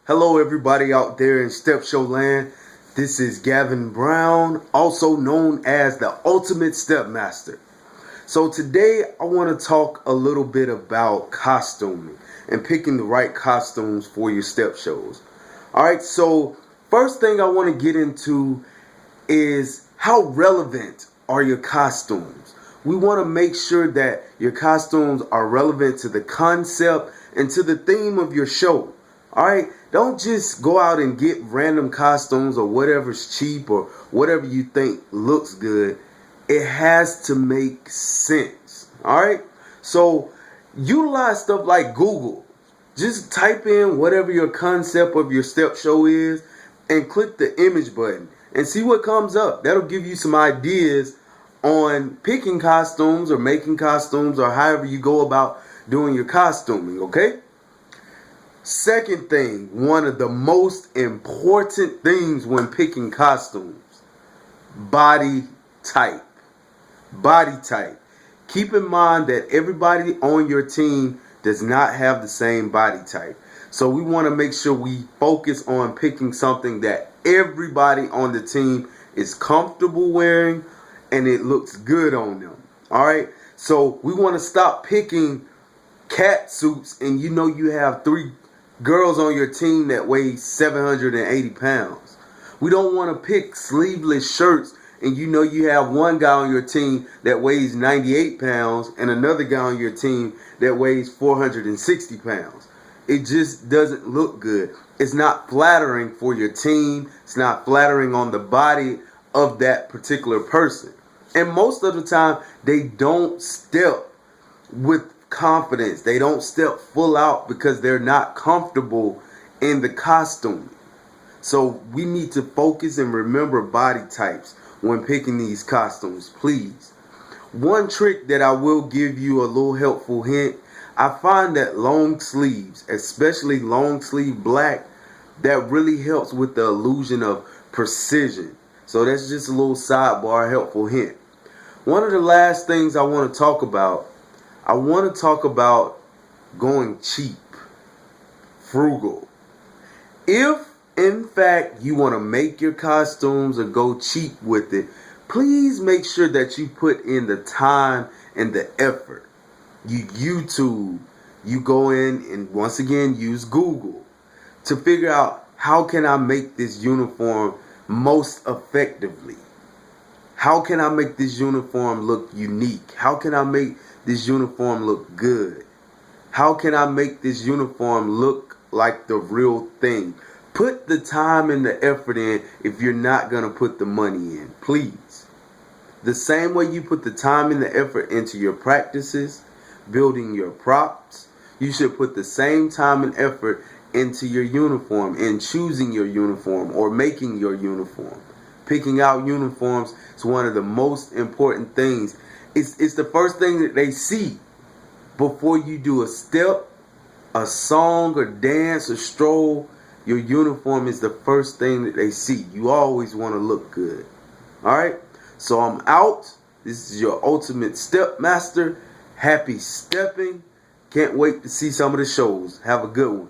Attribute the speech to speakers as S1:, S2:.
S1: Hello everybody out there in Step Show land. This is Gavin Brown, also known as the Ultimate Stepmaster. So today I want to talk a little bit about costuming and picking the right costumes for your step shows. Alright, so first thing I want to get into is how relevant are your costumes. We want to make sure that your costumes are relevant to the concept and to the theme of your show. Alright, don't just go out and get random costumes or whatever's cheap or whatever you think looks good. It has to make sense. Alright, so utilize stuff like Google. Just type in whatever your concept of your step show is and click the image button and see what comes up. That'll give you some ideas on picking costumes or making costumes or however you go about doing your costuming, okay? Second thing, one of the most important things when picking costumes, body type. Body type. Keep in mind that everybody on your team does not have the same body type. So we want to make sure we focus on picking something that everybody on the team is comfortable wearing and it looks good on them. Alright? So we want to stop picking cat suits and you know you have 3 girls on your team that weigh 780 pounds. We don't want to pick sleeveless shirts and you know you have one guy on your team that weighs 98 pounds and another guy on your team that weighs 460 pounds. It just doesn't look good. It's not flattering for your team. It's not flattering on the body of that particular person. And most of the time, they don't step with confidence. They don't step full out because they're not comfortable in the costume. So we need to focus and remember body types when picking these costumes, please. One trick that I will give you a little helpful hint, I find that long sleeves, especially long sleeve black, that really helps with the illusion of precision. So that's just a little sidebar helpful hint. One of the last things I want to talk about, going cheap, frugal. If, in fact, you want to make your costumes or go cheap with it, please make sure that you put in the time and the effort. You YouTube, you go in and once again use Google to figure out how can I make this uniform most effectively. How can I make this uniform look unique? How can I make this uniform look good? How can I make this uniform look like the real thing? Put the time and the effort in if you're not going to put the money in, please. The same way you put the time and the effort into your practices, building your props, you should put the same time and effort into your uniform and choosing your uniform or making your uniform. Picking out uniforms is one of the most important things. It's the first thing that they see before you do a step, a song, or dance, or stroll. Your uniform is the first thing that they see. You always want to look good. Alright? So I'm out. This is your Ultimate Stepmaster. Happy stepping. Can't wait to see some of the shows. Have a good one.